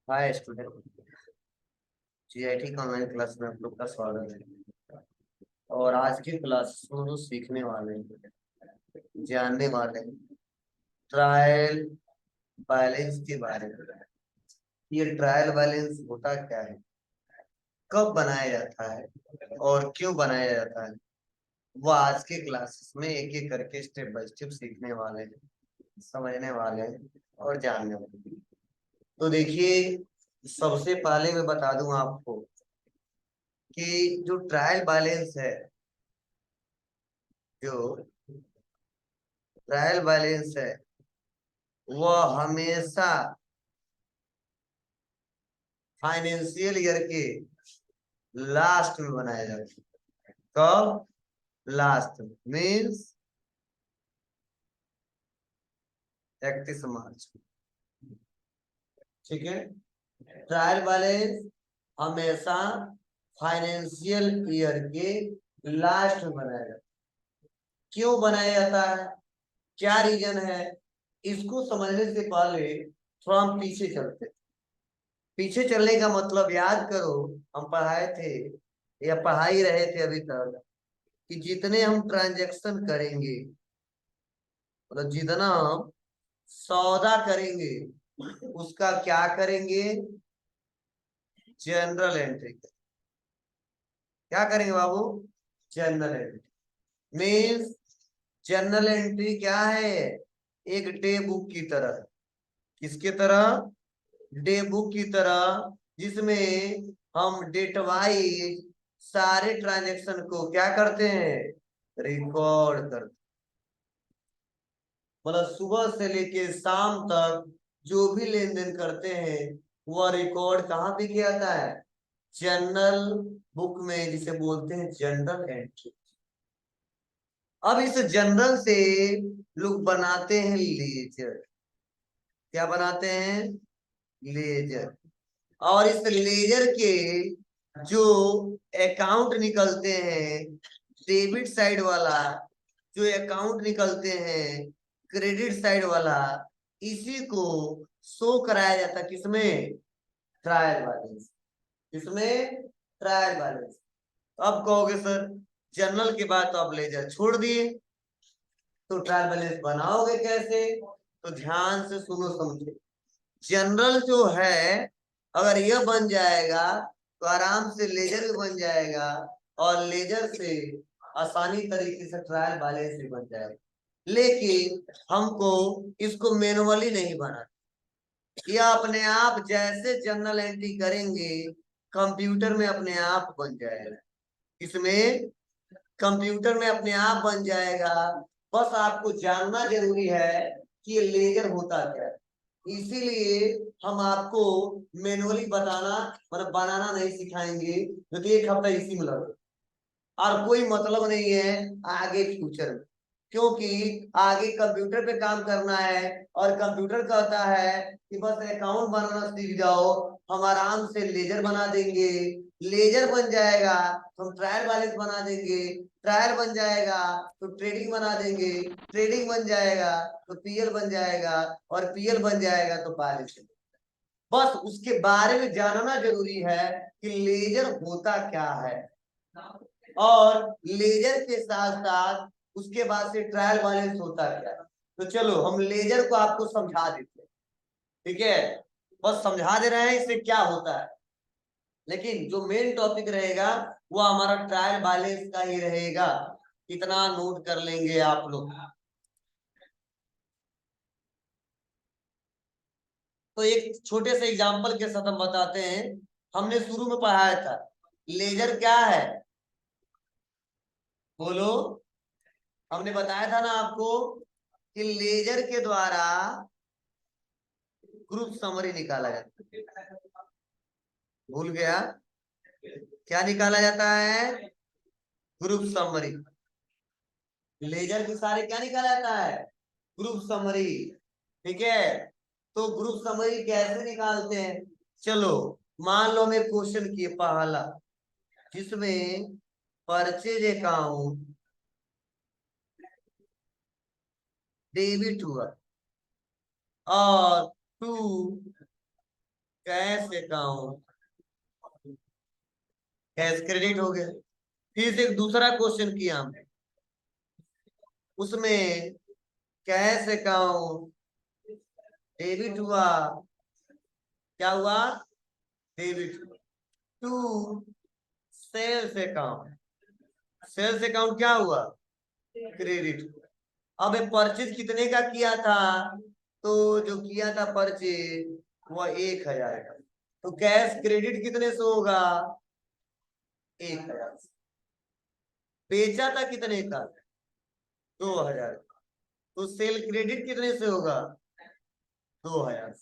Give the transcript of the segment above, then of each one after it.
Hi student. GIT का online class में आप लोग का स्वागत है। और आज की क्लास में हम लोग सीखने वाले हैं, जानने वाले हैं ट्रायल बैलेंस के बारे में। ये ट्रायल बैलेंस होता क्या है, कब बनाया जाता है और क्यों बनाया जाता है, वो आज के क्लासेस में एक एक करके स्टेप बाय स्टेप सीखने वाले हैं, समझने वाले हैं और जानने वाले हैं। तो देखिए, सबसे पहले मैं बता दूं आपको कि जो ट्रायल बैलेंस है, जो ट्रायल बैलेंस है वह हमेशा फाइनेंशियल ईयर के लास्ट में बनाया जाता है। कब? लास्ट मीन्स 31 मार्च। ठीक है, ट्रायल बैलेंस हमेशा फाइनेंशियल ईयर के लास्ट में बनाया जाता है। क्यों बनाया जाता है, क्या रीजन है, इसको समझने से पहले थोड़ा हम पीछे चलते हैं। पीछे चलने का मतलब याद करो, हम पढ़ाए थे या पढ़ा ही रहे थे अभी तक कि जितने हम ट्रांजैक्शन करेंगे, मतलब जितना हम सौदा करेंगे, उसका क्या करेंगे, जनरल एंट्री। क्या करेंगे बाबू? General entry means, general entry क्या है? एक डे बुक की तरह। किसके तरह? डे बुक की तरह, जिसमें हम डेट वाइज सारे ट्रांजैक्शन को क्या करते हैं, रिकॉर्ड करते। मतलब सुबह से लेके शाम तक जो भी लेन देन करते हैं वह रिकॉर्ड कहाँ पे किया जाता है? जनरल बुक में, जिसे बोलते हैं जनरल एंट्री। अब इस जनरल से लोग बनाते हैं लेजर। क्या बनाते हैं? लेजर। और इस लेजर के जो अकाउंट निकलते हैं, डेबिट साइड वाला जो अकाउंट निकलते हैं, क्रेडिट साइड वाला, इसी को शो कराया जाता है किसमें? Trial balance. किसमें? Trial balance. अब कहोगे सर जनरल के बाद तो आप लेजर छोड़ दिए, तो ट्रायल बैलेंस बनाओगे कैसे? तो ध्यान से सुनो समझो। जनरल जो है, अगर यह बन जाएगा तो आराम से लेजर भी बन जाएगा, और लेजर से आसानी तरीके से ट्रायल बैलेंस भी बन जाएगा। लेकिन हमको इसको मैनुअली नहीं बनाना, यह अपने आप जैसे जनरल एंट्री करेंगे कंप्यूटर में अपने आप बन जाएगा। इसमें कंप्यूटर में अपने आप बन जाएगा। बस आपको जानना जरूरी है कि ये लेजर होता क्या है। इसीलिए हम आपको मैनुअली बताना, मतलब बनाना नहीं सिखाएंगे, क्योंकि एक हफ्ता इसी में लगे और कोई मतलब नहीं है आगे फ्यूचर में। क्योंकि आगे कंप्यूटर पे काम करना है, और कंप्यूटर कहता है कि बस अकाउंट बनाना सीख जाओ, हम आराम से लेजर बना देंगे। लेजर बन जाएगा तो हम ट्रायल बैलेंस बना देंगे, ट्रायल बन जाएगा तो ट्रेडिंग बना देंगे, ट्रेडिंग बन जाएगा तो पीएल बन जाएगा, और पीएल बन जाएगा तो बैलेंस। बस उसके बारे में जानना जरूरी है कि लेजर होता क्या है, और लेजर के साथ साथ उसके बाद से ट्रायल बैलेंस होता क्या है। तो चलो हम लेजर को आपको समझा देते हैं। ठीक है, बस समझा दे रहे हैं इससे क्या होता है, लेकिन जो मेन टॉपिक रहेगा वो हमारा ट्रायल बैलेंस का ही रहेगा। इतना नोट कर लेंगे आप लोग। तो एक छोटे से एग्जांपल के साथ हम बताते हैं। हमने शुरू में पढ़ाया था लेजर क्या है, बोलो। हमने बताया था ना आपको कि लेजर के द्वारा ग्रुप समरी निकाला जाता है। भूल गया? क्या निकाला जाता है? Group summary. लेजर के सारे क्या निकाला जाता है? Group summary. ठीक है, तो ग्रुप समरी कैसे निकालते हैं? चलो, मान लो हमें क्वेश्चन किए पहला, जिसमें परचेज अकाउंट डेबिट हुआ और to cash account, cash credit हो गया। फिर एक दूसरा क्वेश्चन किया हमने, उसमें कैश अकाउंट डेबिट हुआ, क्या हुआ, debit to sales account, sales account क्या हुआ, क्रेडिट। अब परचेज कितने का किया था, तो जो किया था परचेज वह 1000 का, तो कैश क्रेडिट कितने से होगा, 1000। बेचा था कितने का, 2000 का, तो सेल क्रेडिट कितने से होगा, 2000।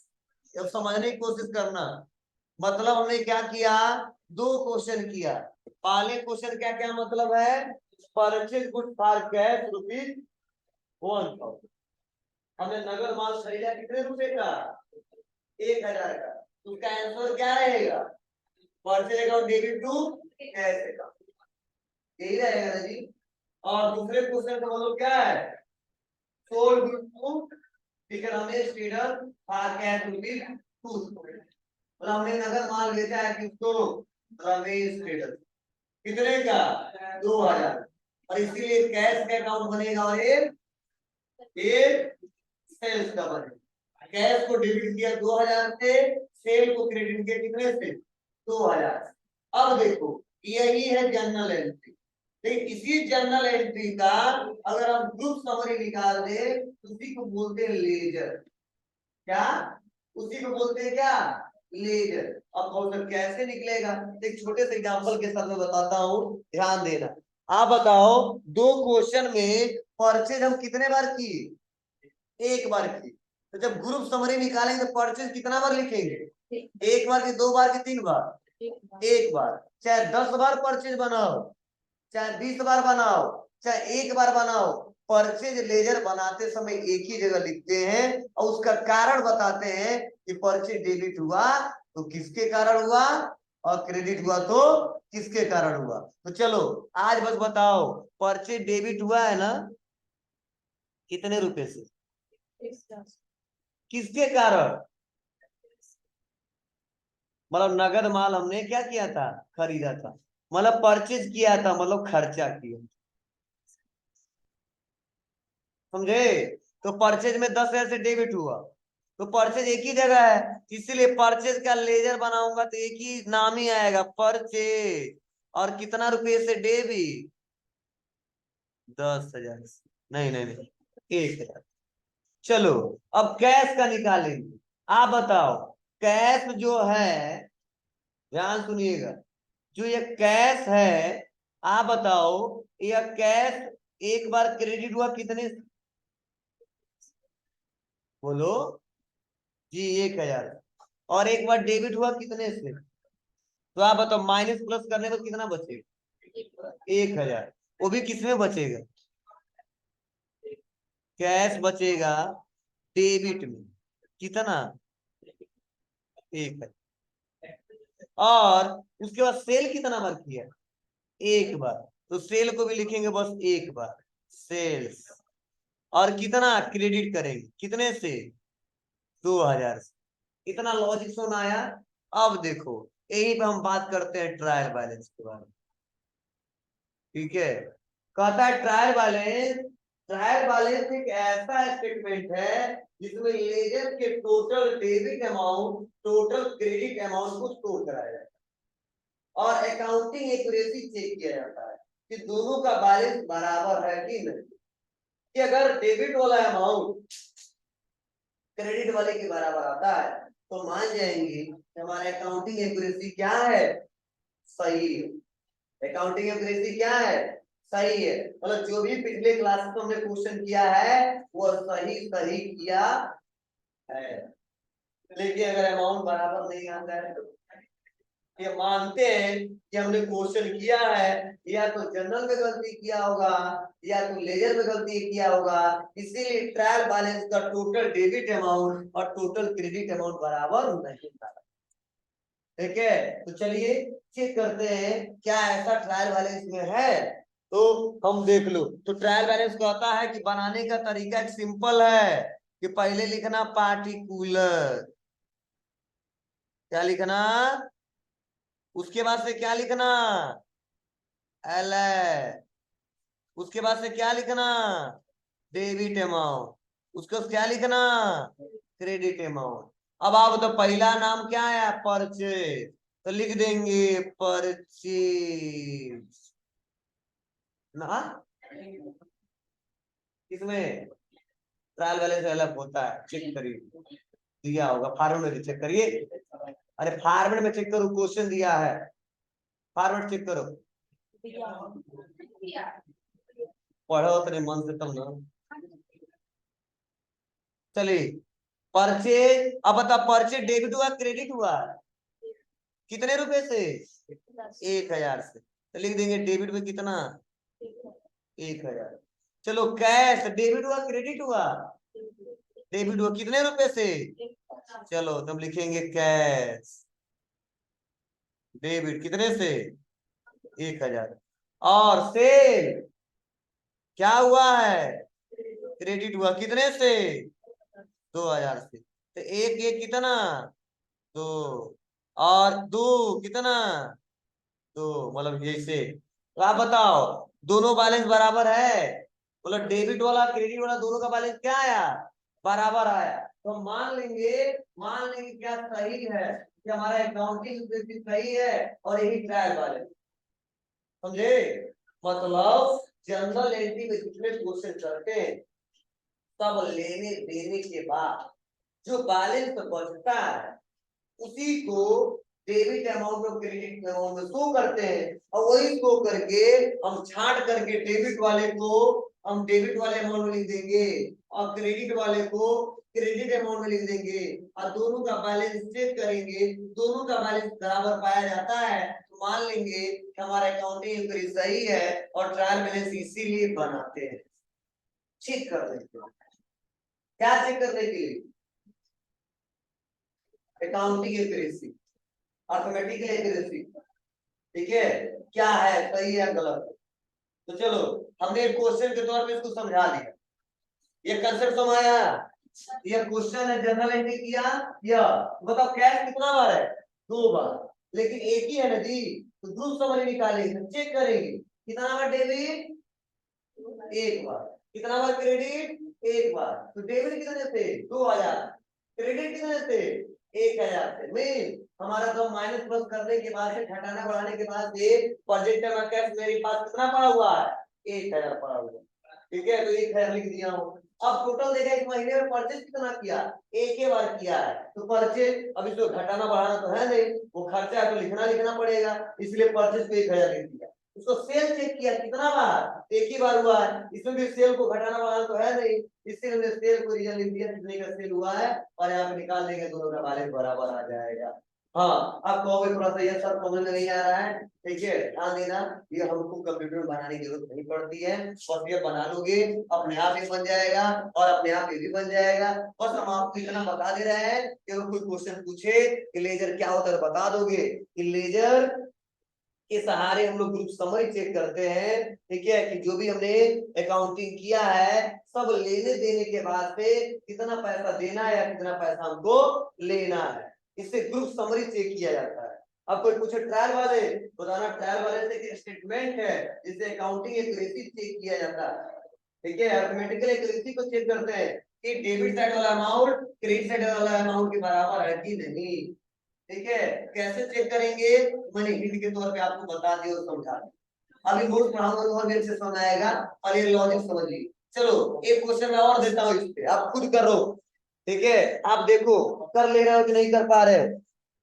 अब समझने की कोशिश करना, मतलब हमने क्या किया, दो क्वेश्चन किया। पहले क्वेश्चन क्या क्या मतलब है, परचेज गुड फॉर कैश ₹1000, हमने नगद माल खरीदा कितने रुपए का, 1000 का, तो उसका आंसर क्या रहेगा, purchase account debit to cash account, यही रहेगा ना जी। और दूसरे क्वेश्चन का मतलब क्या है, sold good to economic trader for cash ₹2, मतलब हमने नगद माल बेचा है किसको, रमेश ट्रेडर, कितने का, 2000, और इसीलिए कैश का अकाउंट बनेगा और एक सेल्स का बनेगा। कैश को डेबिट किया 2000 से, सेल को क्रेडिट किया कितने से, 2000। अब देखो यही है जर्नल एंट्री, लेकिन इसी जर्नल एंट्री का अगर हम ग्रुप समरी निकाल दे, उसी को बोलते हैं लेजर, क्या, उसी को बोलते हैं क्या, लेजर। अब कौन कैसे निकलेगा, एक छोटे से एग्जांपल के साथ मैं बताता हूँ, ध्यान देना। आप बताओ, दो क्वेश्चन में परचेज हम कितने बार किए, एक बार की, तो जब ग्रुप समरी निकालेंगे तो परचेज कितना बार लिखेंगे, एक बार की, दो बार की, तीन बार, एक बार। चाहे 10 बार परचेज बनाओ, चाहे 20 बार बनाओ, चाहे एक बार बनाओ, परचेज लेजर बनाते समय एक ही जगह लिखते हैं और उसका कारण बताते हैं कि परचेज डेबिट हुआ तो किसके कारण हुआ, और क्रेडिट हुआ तो किसके कारण हुआ। तो चलो आज बस बताओ, परचेज डेबिट हुआ है ना, कितने रुपए से, किसके कारण, मतलब नगद माल हमने क्या किया था, खरीदा था, मतलब परचेज किया था, मतलब खर्चा किया, समझे। तो परचेज में 10,000 से डेबिट हुआ, तो परचेज एक ही जगह है, इसीलिए परचेज का लेजर बनाऊंगा तो एक ही नाम ही आएगा, परचेज। और कितना रुपये से डेबिट, 10,000 से, नहीं नहीं नहीं, 1000। चलो अब कैश का निकालेंगे। आप बताओ, कैश जो है, ध्यान सुनिएगा, जो ये कैश है, आप बताओ, यह कैश एक बार क्रेडिट हुआ कितने, बोलो जी, 1000, और एक बार डेबिट हुआ कितने से, तो आप बताओ माइनस प्लस करने पर कितना बचेगा, 1000, वो भी किसमें बचेगा, कैश बचेगा डेबिट में, कितना, 1000। और उसके बाद सेल कितना बार किया, एक बार, तो सेल को भी लिखेंगे बस एक बार, सेल्स। और कितना क्रेडिट करेंगे, कितने से, 2000 से। इतना लॉजिक सुन आया। अब देखो यही पे हम बात करते हैं ट्रायल बैलेंस के बारे में, ठीक है। कहता है ट्रायल बैलेंस, ट्रायल बैलेंस एक ऐसा स्टेटमेंट है जिसमें लेजर के total debit amount, total credit amount को स्टोर कराया जाता है और अकाउंटिंग एक्यूरेसी चेक किया जाता है कि दोनों का बैलेंस बराबर है कि नहीं। कि अगर डेबिट वाला अमाउंट क्रेडिट वाले के बराबर आता है तो मान जाएंगे कि हमारा अकाउंटिंग एक्यूरेसी क्या है, सही है। अकाउंटिंग एक्यूरेसी क्या है, सही है, मतलब जो भी पिछले क्लास में हमने क्वेश्चन किया है वो सही सही किया है। लेकिन अगर अमाउंट बराबर नहीं आता है तो ये मानते हैं कि हमने क्वेश्चन किया है, या तो जनरल में गलती किया होगा या तो लेजर में गलती किया होगा, इसीलिए ट्रायल बैलेंस का टोटल डेबिट अमाउंट और टोटल क्रेडिट अमाउंट बराबर नहीं था। ठीक है, तो चलिए चेक करते हैं क्या ऐसा ट्रायल बैलेंस में है, तो हम देख लो। तो ट्रायल बैलेंस कहता है कि बनाने का तरीका एक सिंपल है कि पहले लिखना पार्टिकुलर, क्या लिखना, उसके बाद से क्या लिखना, एल है, उसके बाद से क्या लिखना, डेबिट अमाउंट, उसको क्या लिखना, क्रेडिट अमाउंट। अब आप तो पहला नाम क्या है, परचेज, तो लिख देंगे परचेज ना। इसमें ट्रायल बैलेंस अलग होता है, चेक करिए, दिया होगा फॉर्मेट में, चेक करिए। अरे फॉर्मेट में चेक करो, क्वेश्चन दिया है, फॉर्मेट चेक करो, पढ़ो तेरे मन से तब ना। चलिए, परचेज, अब बता, परचेज डेबिट हुआ क्रेडिट हुआ, कितने रुपए से, 1000 से, तो लिख देंगे डेबिट में कितना, 1000। चलो कैश डेबिट हुआ क्रेडिट हुआ, डेबिट हुआ कितने रुपए से, चलो तब लिखेंगे कैश डेबिट कितने से, 1000। और सेल क्या हुआ है, क्रेडिट हुआ कितने से, 2000 से, तो एक एक कितना, दो, और दो कितना, दो, मतलब जैसे, तो आप बताओ दोनों बैलेंस बराबर है, मतलब डेबिट वाला क्रेडिट वाला दोनों का बैलेंस क्या आया, बराबर आया, तो मान लेंगे क्या सही है कि हमारा अकाउंटिंग सही है, और यही ट्रायल बैलेंस, समझे। मतलब जनरल एंट्री में जितने क्वेश्चन चलते हैं, तब लेने देने के बाद जो बैलेंस बचता है उसी को डेबिट अमाउंट और क्रेडिट अमाउंट में शो करते हैं, और वही शो करके हम छांट करके डेबिट वाले को हम डेबिट वाले अमाउंट में लिख देंगे, और क्रेडिट वाले को क्रेडिट अमाउंट में लिख देंगे, और दोनों का बैलेंस चेक करेंगे, दोनों का बैलेंस बराबर पाया जाता है तो मान लेंगे कि हमारा अकाउंटिंग इंक्वायरी सही है, और ट्रायल बैलेंस इसीलिए बनाते हैं, चेक कर लेते हैं। क्या चेक करने के लिए, अकाउंटिंग एक्यूरेसी, अर्थमेटिकल एक्यूरेसी, ठीक है, क्या है सही है गलत है। तो चलो हमने क्वेश्चन के तौर पे इसको समझा लिया, ये कंसेप्ट समझ आया, ये क्वेश्चन है जनरल एंट्री किया, यह बताओ कैश कितना बार है, 2 बार, लेकिन एक ही है ना जी, तो ग्रुप समरी निकालेंगे, चेक करेंगे कितना बार डेबिट, 1 बार, कितना बार क्रेडिट, 1 बार, तो डेबिट कितने से, 2000, क्रेडिट कितने से, 1000 से। मीन हमारा तो माइनस प्लस करने के बाद से, घटाना बढ़ाने के बाद से प्रोजेक्ट में कैश मेरे पास कितना पड़ा हुआ है, 1000 पड़ा हुआ है, ठीक है, तो 1000 लिख दिया हूँ। अब टोटल देखा इस महीने में परचेज कितना किया, एक ही बार किया है, तो परचेज अब इसको घटाना बढ़ाना तो है नहीं, वो खर्चा है तो लिखना पड़ेगा, इसलिए परचेज को 1000 लिख दिया। उसको सेल चेक किया कितना बार, एक ही बार हुआ है, इसमें भी सेल को घटाना बढ़ाना तो है नहीं, इसलिए हमने सेल को रीजन लिख दिया कितने का सेल हुआ है, और यहाँ पे निकाल देंगे, दोनों का बैलेंस बराबर आ जाएगा। हाँ, आप कहोगे थोड़ा सा ये सब समझ में नहीं आ रहा है, ठीक है, ध्यान देना, ये हमको कंप्यूटर में बनाने की जरूरत नहीं पड़ती है, बस ये बना लोगे अपने आप ही बन जाएगा, और अपने आप ये भी बन जाएगा। बस हम आपको इतना बता दे रहे हैं कि अगर कोई क्वेश्चन पूछे कि लेजर क्या होता है तो बता दोगे कि लेजर के सहारे हम लोग ग्रुप समरी चेक करते हैं, ठीक है, कि जो भी हमने अकाउंटिंग किया है सब लेने देने के बाद से कितना पैसा देना है या कितना पैसा हमको लेना है, इससे ग्रुप समरी चेक किया जाता है। अब कोई पूछे ट्रायल वाले, बताना ट्रायल वाले से एक स्टेटमेंट है जिससे अकाउंटिंग एक्यूरेसी चेक किया जाता है, ठीक है, अर्थमेटिकल एक्यूरेसी को चेक करते हैं कि डेबिट साइड वाला अमाउंट क्रेडिट साइड वाला अमाउंट के बराबर है कि नहीं, ठीक है, कैसे चेक करेंगे, मैंने हिंट के तौर पे आपको बता दिया और समझा दिया, अभी नोट पढ़ाऊंगा तो और मेरे से समझ आएगा, और ये लॉजिक समझिए। चलो एक क्वेश्चन मैं और देता हूँ, इस पे आप खुद करो, ठीक है, आप देखो कर ले रहे हो कि नहीं कर पा रहे हो,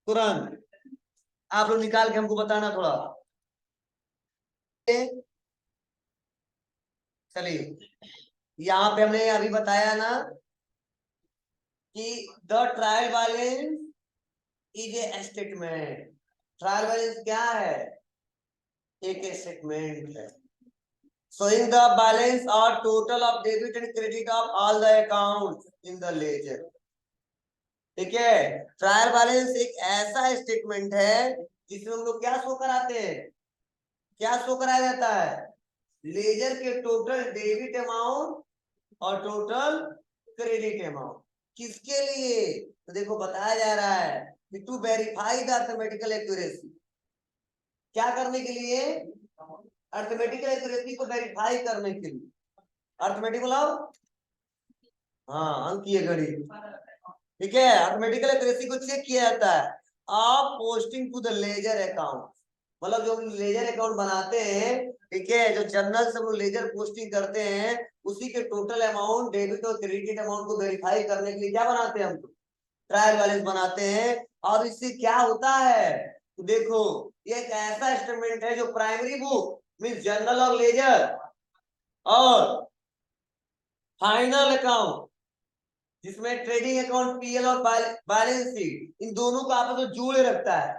तुरंत आप लोग निकाल के हमको बताना थोड़ा। चलिए, यहाँ पे हमने अभी बताया ना कि the trial balance is a statement, trial balance क्या है, एक स्टेटमेंट है showing the balance or total of debit and credit of all the accounts in the ledger, ठीक है। ट्रायल बैलेंस एक ऐसा स्टेटमेंट है जिसमें हम लोग क्या शो कराते हैं, क्या शो कराया जाता है, लेजर के टोटल डेबिट अमाउंट और टोटल क्रेडिट अमाउंट, किसके लिए, तो देखो बताया जा रहा है कि to verify the arithmetical accuracy, क्या करने के लिए, अर्थमेटिकल एक्यूरेसी को वेरीफाई करने के लिए। अर्थमेटिक मतलब हाँ अंकीय गणित, ठीक है। अर्थमेटिकल एक्यूरेसी को चेक किया जाता है आप posting to the ledger account, मतलब जो लेजर अकाउंट बनाते हैं, ठीक है, जो जर्नल से वो लेजर पोस्टिंग करते हैं, उसी के टोटल अमाउंट डेबिट और क्रेडिट अमाउंट को वेरीफाई करने के लिए क्या बनाते हैं हम तो ट्रायल बैलेंस बनाते हैं। और इससे क्या होता है तो देखो ये एक ऐसा स्टेटमेंट है जो प्राइमरी बुक मीन जर्नल और लेजर और फाइनल अकाउंट जिसमें ट्रेडिंग अकाउंट पीएल और बैलेंस शीट इन दोनों को आपस में जोड़े रखता है,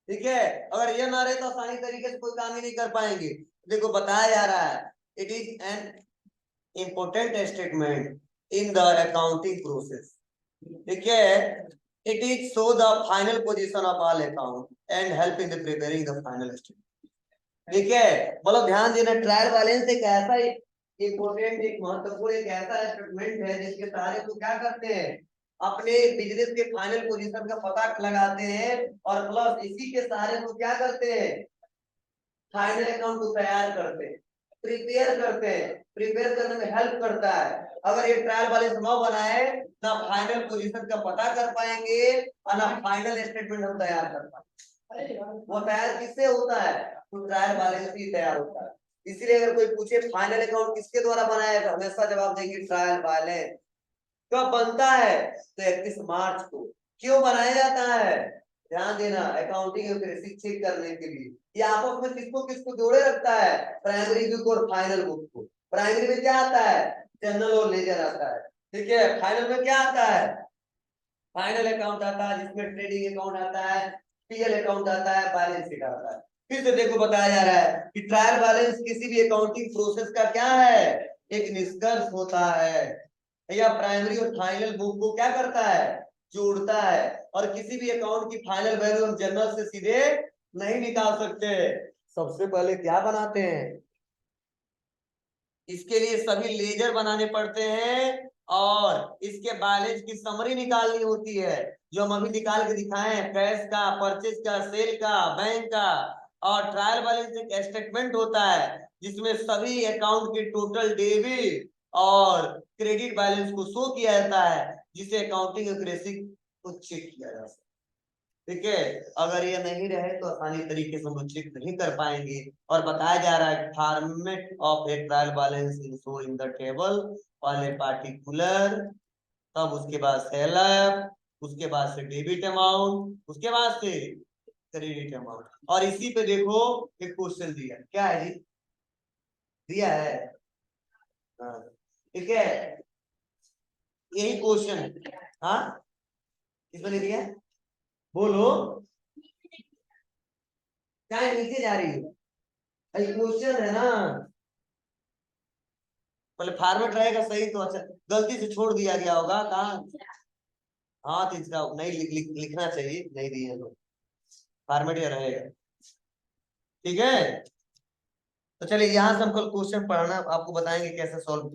ठीक है। अगर ये ना रहे तो आसानी तरीके से कोई काम ही नहीं कर पाएंगे। देखो बताया जा रहा है it is an important statement in the accounting process, ठीक है। It is show the final position of all account and help in the preparing the final statement, ठीक है। मतलब ध्यान देना ट्रायल बैलेंस एक ऐसा इम्पोर्टेंट एक महत्वपूर्ण एक ऐसा स्टेटमेंट है जिसके सारे को क्या करते हैं अपने बिजनेस के फाइनल पोजीशन का पता लगाते हैं और प्लस इसी के सारे को क्या करते हैं फाइनल अकाउंट को तैयार करते हैं, प्रिपेयर करते हैं, प्रिपेयर करने में हेल्प करता है। अगर ये ट्रायल बैलेंस न बनाए ना फाइनल पोजीशन का पता कर पाएंगे और ना फाइनल स्टेटमेंट हम तैयार कर पाएंगे। वो तैयार किससे होता है तो ट्रायल बैलेंस ही तैयार होता है। इसलिए अगर कोई पूछे फाइनल अकाउंट किसके द्वारा बनाया तो हमेशा जवाब देंगे ट्रायल बैलेंस। कब बनता है तो 31 मार्च को। क्यों बनाया जाता है ध्यान देना अकाउंटिंग एक्यूरेसी चेक करने के लिए। ये आपस में किसको किसको जोड़े रखता है प्राइमरी बुक और फाइनल बुक को। प्राइमरी में क्या आता है जर्नल और लेजर आता है, ठीक है। फाइनल में क्या आता है फाइनल अकाउंट आता है जिसमें ट्रेडिंग अकाउंट आता है, पीएल अकाउंट आता है, बैलेंस शीट आता है। फिर से देखो बताया जा रहा है कि ट्रायल बैलेंस किसी भी अकाउंटिंग प्रोसेस का क्या है एक निष्कर्ष होता है या प्राइमरी और फाइनल बुक को क्या करता है जोड़ता है और किसी भी अकाउंट की फाइनल वैल्यू हम जर्नल से सीधे नहीं निकाल सकते। सबसे पहले क्या बनाते हैं इसके लिए सभी लेजर बनाने पड़ते हैं और इसके बैलेंस की समरी निकालनी होती है जो हम अभी निकाल के दिखाए हैं कैश का, परचेज का, सेल का, बैंक का। और ट्रायल बैलेंस एक स्टेटमेंट होता है जिसमें सभी अकाउंट के टोटल डेबिट और क्रेडिट बैलेंस को शो किया जाता है जिसे अकाउंटिंग एक्यूरेसी को चेक किया जा सकता है, ठीक है। अगर ये नहीं रहे तो आसानी तरीके से हम चेक नहीं कर पाएंगे। और बताया जा रहा है format of A trial balance in show in the table पहले पार्टिकुलर तब उसके बाद सेलर उसके बाद से डेबिट अमाउंट उसके बाद से क्रेडिट अमाउंट। और इसी पे देखो एक क्वेश्चन दिया क्या है जी दिया है हाँ ठीक है यही क्वेश्चन है हाँ किसने दिया बोलो क्या नीचे जा रही है क्वेश्चन है ना पहले फॉर्मेट रहेगा सही तो अच्छा गलती से छोड़ दिया गया होगा कहाँ हाँ तो इसका नहीं लिखना चाहिए नहीं दिए लोग फॉर्मेट ये रहेगा ठीक है। तो चलिए यहाँ से हम कल क्वेश्चन पढ़ाना आपको बताएंगे कैसे सॉल्व